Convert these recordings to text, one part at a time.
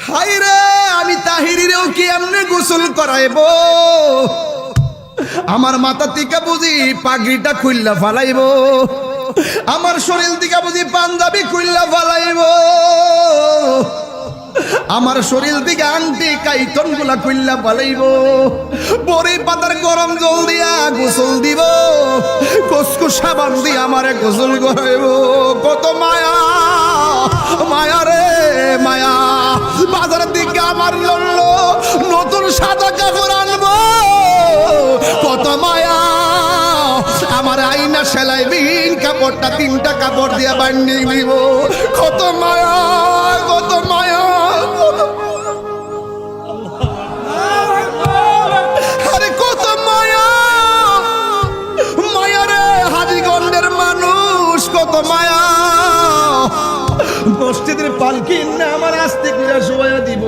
High রে, আমি তাহিরিরেও কি এমনি গোসল করাইব? আমার মাথা থেকে বুঝি পাগড়িটা খুললা ফালাইব, আমার শরীর থেকে বুঝি পাঞ্জাবি খুললা ফালাইব, আমার শরীর থেকে আংটি কাইতন গুলা খুললা ফালাইব, বড়ি পাতার গরম জল দিয়া গোসল দিব, কসকু সাবান দিয়ে আমারে গোসল করাইব। কত মায়া, মায়া রে মায়া। বাজারের দিকে আমার জন্য নতুন সাদা কাপড় আনবো, কত মায়া। আমার আইনা সেলাইবিহীন কাপড়টা 3টা কাপড় দিয়ে বানিয়ে নিব, কত মায়া, কত মায়া। আরে কত মায়া, মায়া রে। হাজীগঞ্জের মানুষ কত মায়া। মসজিদের পালকি না আমার আস্তে করে শোয়া দিব,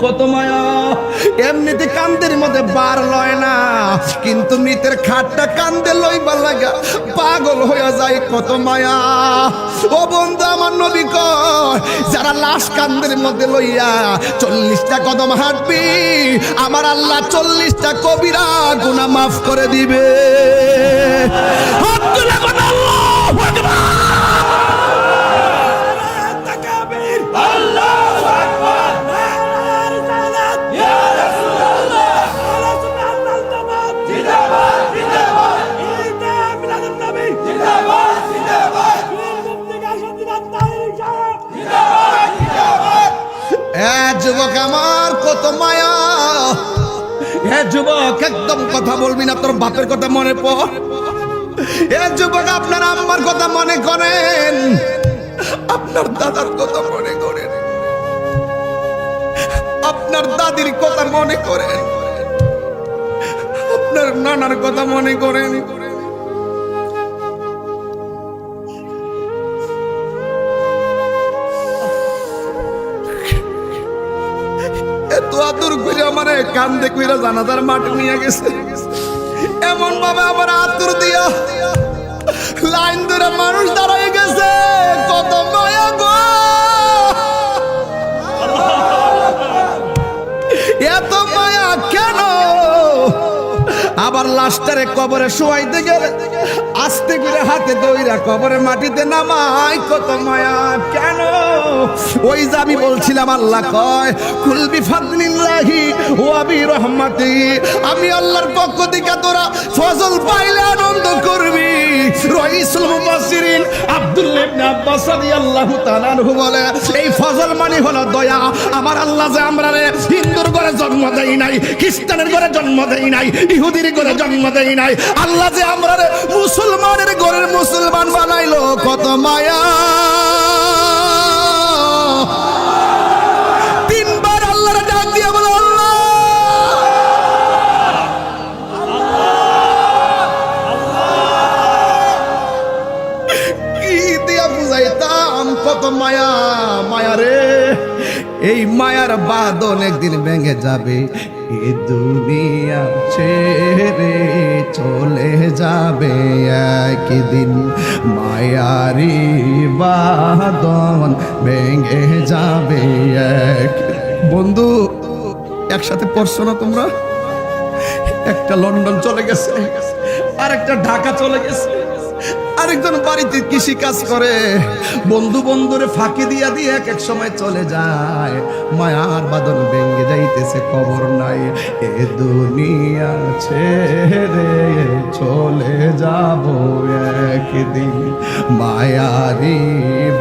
কত মায়া। এমনিতে কান্দের মধ্যে বার লয় না, কিন্তু মৃতের খাটটা কান্দে লইবা লাগা পাগল হয়ে যায়, কত মায়া। ও বন্ধু, আমার নবী কয় যারা লাশ কান্দের মধ্যে লইয়া 40টা কদম হাঁটবি, আমার আল্লাহ 40টা কবিরা গুনাহ মাফ করে দিবে। যুবক আমার কত মায়া। হে যুবক, একদম কথা বলবি না, তোর বাপের কথা মনে পড়। হে যুবক, আপনার আম্মার কথা মনে করেন, আপনার দাদার কথা মনে করেন, আপনার দাদির কথা মনে করেন, আপনার নানার কথা মনে করেন। এত আদর করে আমারে কান্দে কইরা জানাজার মাঠে নিয়ে গেছে, এমন ভাবে আমার আদর দিয়া লাইন ধরে মানুষ দাঁড়ায় গেছে, কত মায়া গো। এত মায়া কেন? আবার লাশটারে কবরে শোয়াইতে গেলে আস্তে করে হাতে দইরা কবরে মাটিতে নামাই, কত মায়া কেন? ওই যে আমি বলছিলাম, আল্লাহ কয় কুল বিফাদলিল্লাহি ওয়া বিরহমাতিহি, আমি আল্লাহর পক্ষ থেকে তোরা ফজল পাইলে আনন্দ করবি। রাইসুল মুফাসসিরিন আব্দুল্লাহ ইবনে আব্বাস রাদিয়াল্লাহু তাআলা আনহু বলে, এই ফজল মানে হলো দয়া। আমার আল্লাহ যে আমরারে হিন্দুর ঘরে জন্ম দেই নাই, খ্রিস্টানের ঘরে জন্ম দেই নাই, ইহুদির ঘরে জন্ম দেই নাই, আল্লাহ যে আমরারে মুসলমানের ঘরের মুসলমান বানাইলো, কত মায়া। 3বার আল্লাহর ডাক দিয়ে বলো আল্লাহ। কি দিয়া বুঝাইতাম, কত মায়া, মায়া রে। এই মায়ার বাঁধন একদিন ভেঙে যাবে, এ দুনিয়া ছেড়ে চলে যাবে একদিন। মায়ারি বাঁধন ভেঙে যাবে এক। বন্ধু, একসাথে পড়ছো না তোমরা? একটা লন্ডন চলে গেছে, আরেকটা ঢাকা চলে গেছে, আরেকজন বাড়িতে কৃষি কাজ করে। বন্ধু বন্ধুরে ফাঁকি দিয়া দিয়ে এক এক সময় চলে যায়, মায়ার বাঁধন ভেঙে যাইতেছে, খবর নাই। এ দুনিয়া ছেড়ে চলে যাব একদিন, মায়ারি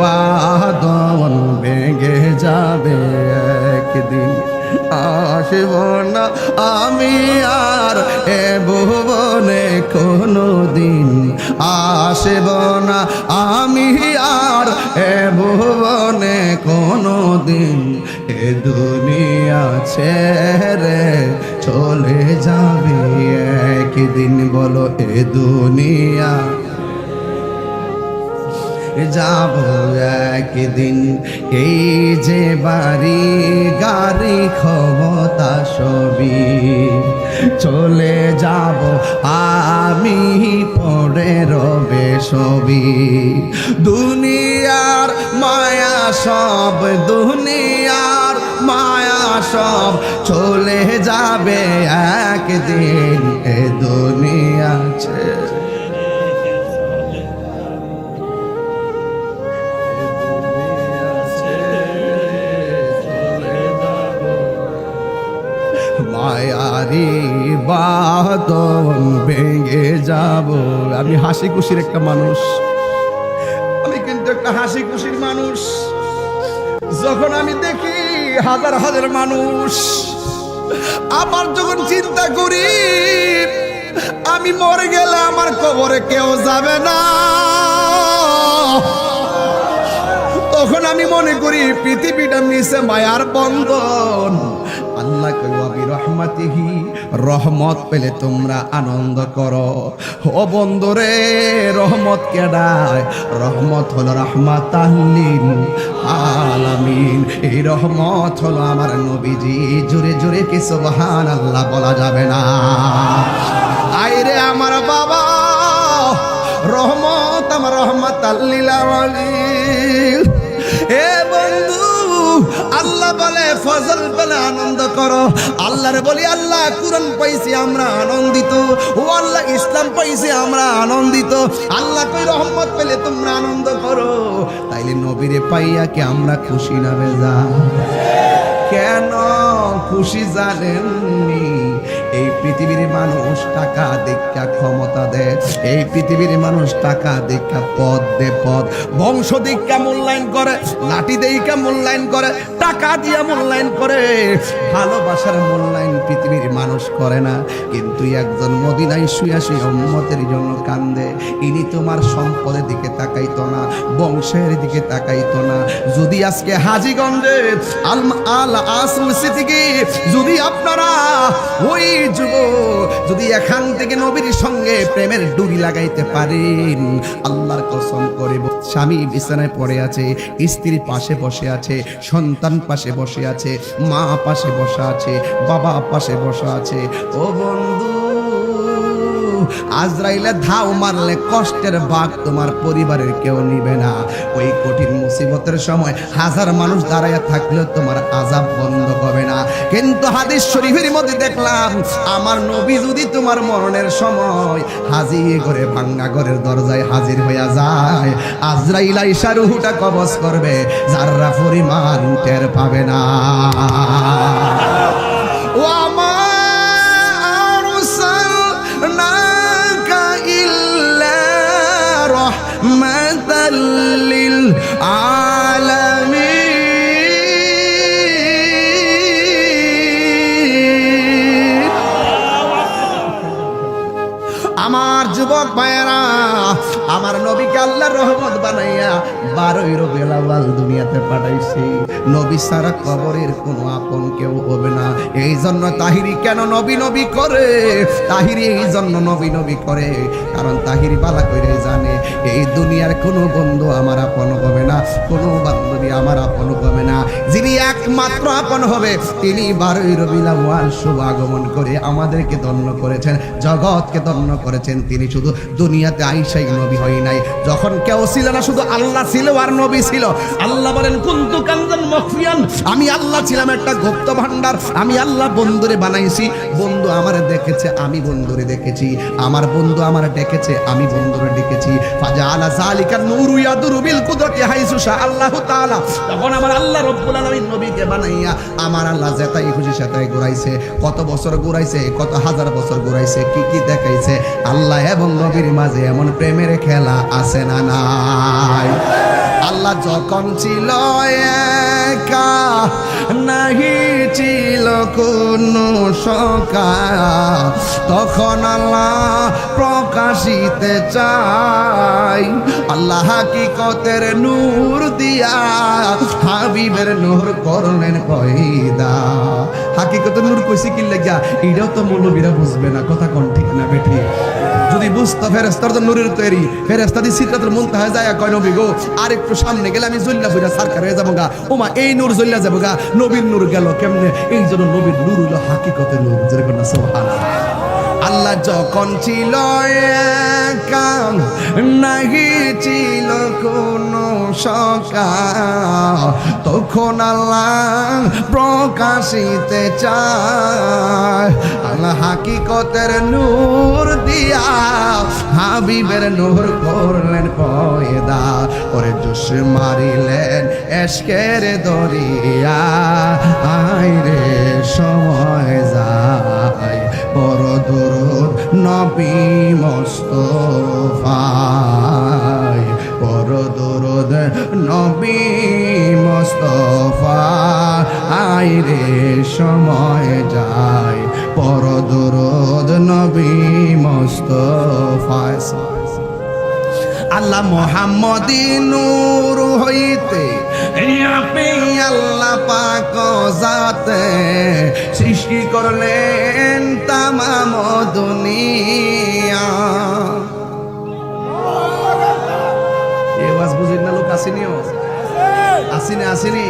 বাঁধন ভেঙে যাবে একদিন। আসব না আমি আর এ ভুবনে কোনো দিন, আসব না আমি আর এ ভুবনে কোনো দিন। এ দুনিয়া ছেড়ে চলে যাবে একদিন, বলো এ দুনিয়া যাব একদিন। এই যে বাড়ি গাড়ি ক্ষমতা সবই চলে যাব আমি, পড়ে রবে সবই। দুনিয়ার মায়া সব, দুনিয়ার সব চলে যাবে একদিন এ দুনিয়া ছেড়ে। মায়ারি বাঁধন ভেঙে যাব। আমি হাসি খুশির একটা মানুষ, আমি কিন্তু একটা হাসি খুশির মানুষ। যখন আমি দেখি হাজার হাজার মানুষ, আবার যখন চিন্তা করি আমি মরে গেলে আমার কবরে কেউ যাবে না, তখন আমি মনে করি পৃথিবীটা মিশে মায়ার বন্ধন। আল্লাহ কই রহমাতিহি, রহমত পেলে তোমরা আনন্দ করো। ও বন্ধুরে, রহমত কেডায়? রহমত হলো রাহমাতাল লিল আলামিন। এই রহমত হলো আমার নবীজি। জোরে জোরে কি সুবহানাল্লাহ বলা যাবে না? আইরে আমার বাবা, রহমত আমার রহমাতাল লিল আলামিন। এ বন্ধু, আল্লাহ বলে ফজল পেলে আনন্দ করো। আল্লাহরে বলি আল্লাহ কুরআন পাইছি আমরা আনন্দিত, ও আল্লাহ ইসলাম পাইছি আমরা আনন্দিত। আল্লাহ কই রহমত পেলে তোমরা আনন্দ করো। তাইলে নবীরে পাইয়া কি আমরা খুশি না বেজান? কেন খুশি জানেননি? এই পৃথিবীর মানুষ টাকা দেখা ক্ষমতা দেয়, এই পৃথিবীর মানুষ টাকা দেখা পদ দে পদ, বংশ দেখা মূল্যায়ন করে, লাঠি দেখা মূল্যায়ন করে, টাকা দিয়া মূল্যায়ন করে। ভালোবাসার মূল্যায়ন পৃথিবীর মানুষ করে না। কিন্তু একজন মদিনায় শুয়ে শুয়ে উম্মতের জন্য কান্দে, ইনি তোমার সম্পদের দিকে তাকাইতো না, বংশের দিকে তাকাইতো না। যদি আজকে হাজীগঞ্জে আল আসল সিটিকে যদি আপনারা ওই যুব যদি এখান থেকে নবীর সঙ্গে প্রেমের ডুরি লাগাইতে পারেন, আল্লাহর কসম করে স্বামী বিছানায় পড়ে আছে, স্ত্রী পাশে বসে আছে, সন্তান পাশে বসে আছে, মা পাশে বসা আছে, বাবা পাশে বসা আছে, ও বন্ধু আজরাইলে ধাও মারলে কষ্টের ভাগ তোমার পরিবারের কেউ নিবে না। ওই কঠিন মুসিবতের সময় হাজার মানুষ দাঁড়াইয়া থাকলেও তোমার আযাব বন্ধ হবে না। কিন্তু হাদিস শরীফের মধ্যে দেখলাম আমার নবী যদি তোমার মরণের সময় হাজির করে ভাঙ্গা ঘরের দরজায় হাজির হইয়া যায়, আজরাইল আইসা রূহটা কবজ করবে, যাররা পরিমাণ টের পাবে না। ও আমার লিল আলামিন। আমার যুবক ভাইয়েরা, আমার নবীকে আল্লাহর রহমত বানাইয়া 12 রবিউল আউয়াল দুনিয়াতে পাঠাইছি। নবী ছাড়া কবরের কোনো আপন কেউ হবে না। এই জন্য তাহিরি কেন নবী নবী করে? তাহিরি এই জন্য নবী নবী করে কারণ তাহিরি বালা কইরে জানে এই দুনিয়ার কোনো বন্ধু আমার আপন হবে না, কোনো বান্ধবী আমার আপন হবে না। যিনি একমাত্র আপন হবে তিনি 12 রবিউল আউয়াল শুভ আগমন করে আমাদেরকে ধন্য করেছেন, জগৎকে ধন্য করেছেন। তিনি শুধু দুনিয়াতে আইসাই নবী হয় নাই, যখন কেউ ছিল না শুধু আল্লাহ ছিল আর নবী ছিল। আল্লাহ বলেন কুনতু কানজান মখফিয়ান, আমি আল্লাহ ছিলাম একটা গুপ্ত ভান্ডার। আমি আল্লাহ বন্ধুরে বানাইছি, বন্ধু আমারে দেখেছে, আমি বন্ধুরে দেখেছি, আমার বন্ধু আমারে ডেকেছে, আমি বন্ধুরে ডেকেছি। ফাজাআলা যালিকা নূরু ইয়াদুরু বিল কুদরতি হাইসু শা আল্লাহু তাআলা। তখন আমার আল্লাহ রব্বুল আলামিন নবীকে বানাইয়া আমার আল্লাহ যেটাই খুশি সেটাই ঘুরাইছে। কত বছর ঘুরাইছে, কত হাজার বছর ঘুরাইছে, কি কি দেখাইছে। আল্লাহ এবং নবীর মাঝে এমন প্রেমের খেলা আছে না নাই? আল্লাহ যখন ছিল একা, নাহি ছিল কোনো সখা, তখন আল্লাহ প্রকাশিতে চাই। আল্লাহ হাকিকতের নূর দিয়া হাবিবের নূর করলেন পয়দা। হাকিকতের নূর কইছি কি লাগিয়া, এটাও তো মৌলবীরা বুঝবে না। কথা কোন ঠিক না বেঠি? যদি বুঝতো ফেরেশতার তো নূরের তৈরি, ফেরেশতা দি সিদরাতুল মুনতাহা যায় কয় নবী গো আর একটু সামনে গেলে আমি জ্বললা বুঝা সরকার হয়ে যাবো গা। ওমা এই নূর জ্বললা যাবো গা, নবীর নূর গেল কেমনে? এই জন্য নবীর নূর হলো হাকিকতের নূর। যেরকম না সুবহানাল্লাহ। আল্লাহ যখন ছিল একা, নাহি ছিল কোনো সখা, তখন আল্লাহ প্রকাশিতে চায় আল্লাহ হাকিকতের নূর দিয়া হাবিবের নূর করলেন পয়দা ওরে জোশ মারিলেন এশকের দরিয়া আয় রে সময় যায় বড় দরুদ নবী মুস্তাফায় বড় দরুদ নবী মুস্তাফা আয় রে সময় যায় বড় দরুদ নবী মুস্তাফায় আল্লাহ মুহাম্মদী নূর হইতে আপনি আল্লাহ পাক জাতে সৃষ্টি করলেন তামাম দুনিয়া এই আওয়াজ বুঝেন না লোক আসেনিও আসেনি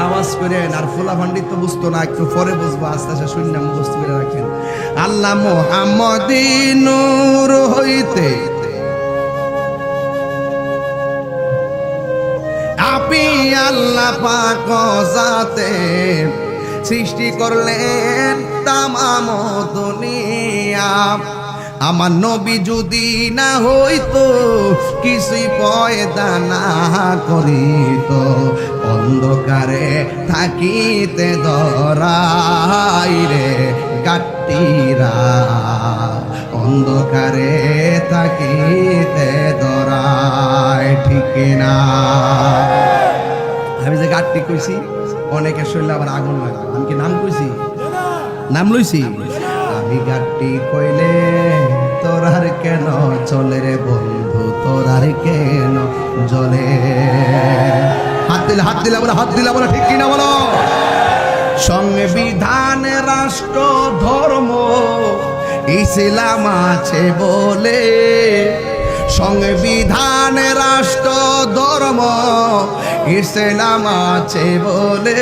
আওয়াজ করেন আর ফুলা ভান্ডিত তো বুঝতো না একটু পরে বুঝবো আস্তে আস্তে শূন্য মুখস্থ করে রাখেন আল্লাহ মুহাম্মদী নূর হইতে আপনি আল্লাহ পাক জাতে সৃষ্টি করলেন তামাম দুনিয়া আমার নবী যদি না হইতো কিছুই পয়দা না করিত অন্ধকারে থাকিতে ধরাই রে গাট্টিরা অন্ধকারে থাকিতে ধরায় ঠিক না আমি যে গাট্টি কইছি অনেকের শরীরে আবার আগুন লাগে আমি কি নাম কইছি নাম লইছি আমি গাট্টি কইলে তোরার কেন চলে রে বন্ধু তোরার কেন জলে হাত দিলা বলো ঠিক কিনা বলো সংবিধান রাষ্ট্র ধর্ম ইসলাম আছে বলে সংবিধান রাষ্ট্র ধর্ম ইসলাম আছে বলে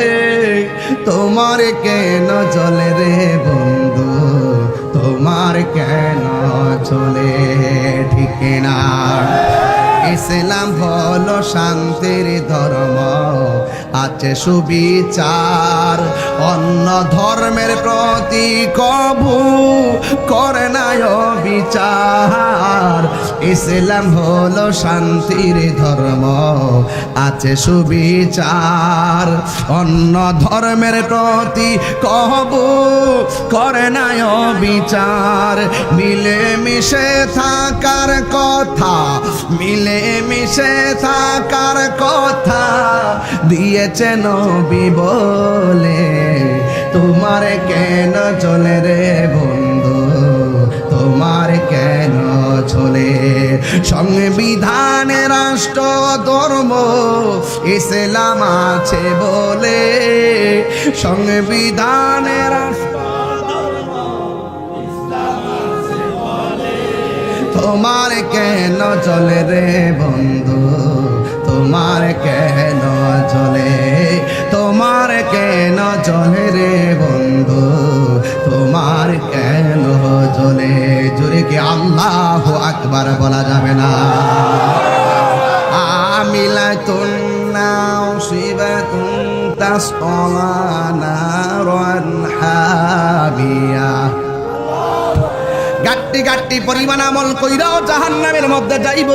তোমার কেন চলে রে বন্ধু তোমার কেন চলে ঠিক না ইসলাম হলো শান্তির ধর্ম আছে সুবিচার অন্য ধর্মের প্রতি কবু করে না বিচার ইসলাম হলো শান্তির ধর্ম আছে সুবিচার অন্য ধর্মের প্রতি কবু করে না বিচার মিলে মিশে থাকার কথা মিলে মিশে থাকার কথা দিয়েছে নবী বলে তোমার কেন চলে রে বন্ধু তোমার কেন চলে সংবিধানে রাষ্ট্র ধর্ম ইসলাম আছে বলে সংবিধানে রাষ্ট্র তোমার কেন চলে রে বন্ধু তোমার কেন চলে তোমার কেন চলে রে বন্ধু তোমার কেন চলে জোরে কি আল্লাহু আকবার বলা যাবে না আমিলাতুন নাসিবাতুন তাসলা নারান হাবিয়া গাট্টি গাট্টি পরিমাণ আমল কইরাও জাহান্নামের মধ্যে যাইব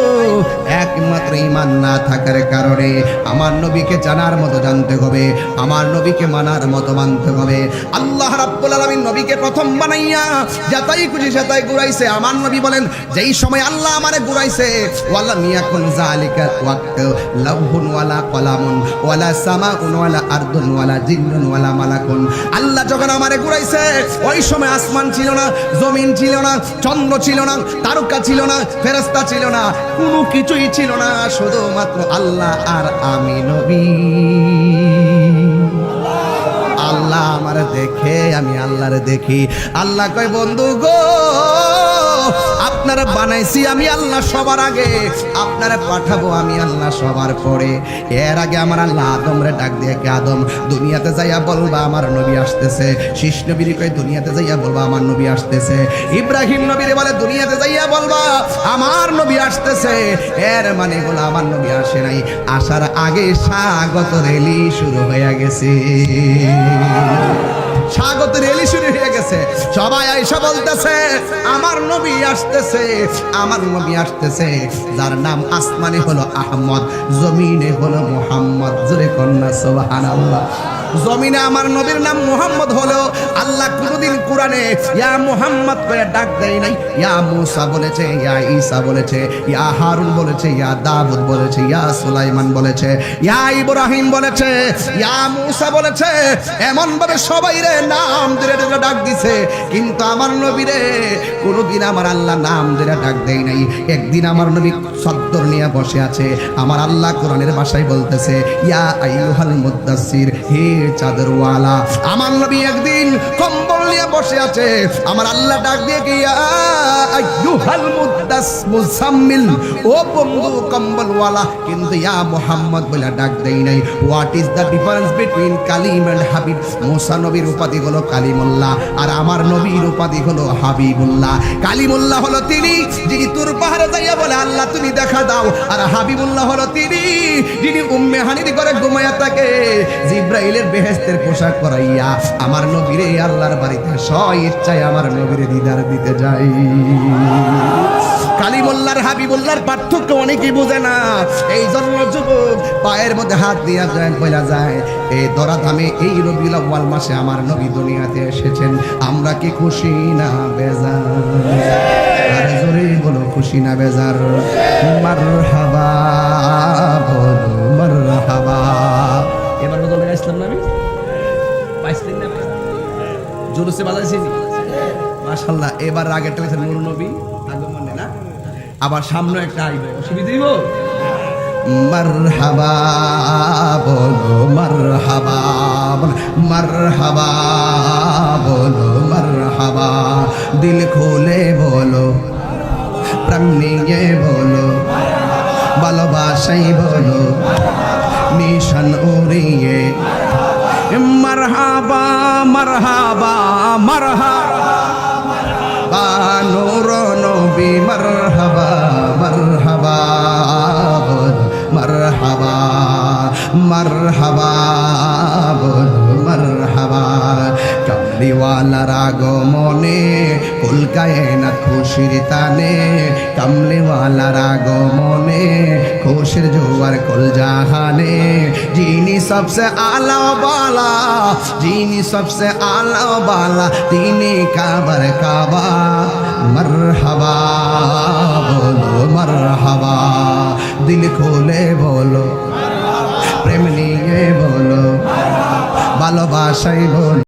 একমাত্র ঈমান না থাকার কারণে আমার নবীকে জানার মতো জানতে হবে আমার নবীকে মানার মতো মানতে হবে আল্লাহ রাব্বুল আলামিন নবীকে প্রথম বানাইয়া যেটাই খুশি সেটাই ঘুরাইছে আমার নবী বলেন যেই সময় আল্লাহ আমারে ঘুরাইছে ওয়ালা মিয়াকুন যালিকা ওয়াক্ত লাহুন ওয়ালা কলামুন ওয়ালা সামাউন ওয়ালা আরদুন ওয়ালা জিন্নুন ওয়ালা মালাকুন আল্লাহ যখন আমারে ঘুরাইছে ওই সময় আসমান ছিল না জমিন ছিল না চন্দ্র ছিল না তারকা ছিল না ফেরেশতা ছিল না কোনো কিছুই ছিল না শুধুমাত্র আল্লাহ আর আমি নবী আল্লাহ আমার দেখে আমি আল্লাহরে দেখি। আল্লাহ কয় বন্ধু গো, আপনারা বানাইছি আমি আল্লাহ সবার আগে, আপনারা পাঠাবো আমি আল্লাহ সবার পরে। এর আগে আমার আল্লাহ আদমরে ডাক দিয়ে, কে আদম দুনিয়াতে যাইয়া বলবা আমার নবী আসতেছে। শীষ নবীর কয় দুনিয়াতে যাইয়া বলবা আমার নবী আসতেছে। ইব্রাহিম নবীরে বলে দুনিয়াতে যাইয়া বলবা আমার নবী আসতেছে। এর মানে হলো আমার নবী আসে নাই, আসার আগে স্বাগত রেলি শুরু হয়ে গেছে। স্বাগত রেলি শুরু হয়ে গেছে। সবাই আইসা বলতেছে আমার নবী আসতেছে, আমার নবী আসতেছে। যার নাম আসমানে হলো আহমদ, জমিনে হলো মুহাম্মদ। জোরে কন্যা সুবহানাল্লাহ। জমিনে আমার নবীর নাম মুহাম্মদ হলো, আল্লাহ কোনদিন কোরআনে ইয়া মুহাম্মদ করে ডাক দেয় নাই। ইয়া মুসা বলেছে, ইয়া ঈসা বলেছে, ইয়া হারুন বলেছে, ইয়া দাউদ বলেছে, ইয়া সুলাইমান বলেছে, ইয়া ইব্রাহিম বলেছে, ইয়া মুসা বলেছে। এমন ভাবে সবাই রে নাম ধরে ধরে ডাক দিছে, কিন্তু আমার নবীরে কোনদিন আমার আল্লাহ নাম ধরে ডাক দেয় নাই। একদিন আমার নবী সদ্দর নিয়ে বসে আছে, আমার আল্লাহ কোরআনের ভাষায় বলতেছে ইয়া আইয়ুহাল মুদ্দাসসির, হে চাদরওয়ালা। আমার নবী একদিন কম্বল নিয়ে বসে আছে, আমার আল্লাহ ডাক দিয়ে কি ইয়া আইয়ুহাল মুজাম্মিল, ও বন্ধু কম্বলওয়ালা, কিন্তু ইয়া মুহাম্মদ বলে ডাক দেই নাই। What is the difference between Kalim and Habib? Musa নবীর উপাধি হলো কালিমুল্লাহ, আর আমার নবীর উপাধি হলো হাবিবুল্লাহ। কালিমুল্লাহ হলো তিনি যিনি তুর পাহাড়ে যাইয়া বলে আল্লাহ তুমি দেখা দাও, আর হাবিবুল্লাহ হলো তিনি যিনি উম্মে হানির ঘরে ঘুমায়া থাকে, জিব্রাইলের বেহেশতের পোশাক পরাইয়া আমার নবীরে আল্লাহর বাড়িতে স্ব-ইচ্ছায় আমার নবীরে দিদার দিতে যাই। কালিমুল্লাহর হাবিবুল্লাহর পার্থক্য অনেকেই বোঝে না। এই জন্য যুবক পায়ের মধ্যে হাত দিয়া যায়, বলা যায় এই দরাধামে এই রবিউল আউয়াল মাসে আমার নবী দুনিয়াতে এসেছেন। আমরা কি খুশি না বেজার? আরে জোরে বলো খুশি না বেজার? মারহাবা বলো মারহাবা। এবার বদলে আসলাম না আমি, পাইছিলেন না জোরসে বাজাইছি মাশাআল্লাহ। এবার আগেরটা হচ্ছে নূর নবী আগমনে না, আবার সামনে একটা আইবে, অসুবিধা হইব? মারহাবা বলো মারহাবা, মারহাবা বলো মারহাবা। দিল খুলে বলো, প্রাণ নিয়ে বলো, ভালোবাসাই বলো, নিশান উড়িয়ে মারহাবা মারহাবা মারহাবা নূর নবী মারহাবা মারহাবা বলো মারহাবা মারহাবা বলো মারহাবা। কামলিওয়ালার আগমনে কুল কায়নাত খুশির তানে, কামলিওয়ালার আগমনে খুশির জোয়ার কুল জাহানে। যিনি সবসে আলা বালা, যিনি সবসে আলা বালা, তিনি কাবার কাবা। মারহাবা বলো মারহাবা, দিল খুলে বলো, প্রেম নিয়ে বলো, ভালোবাসাই বলো।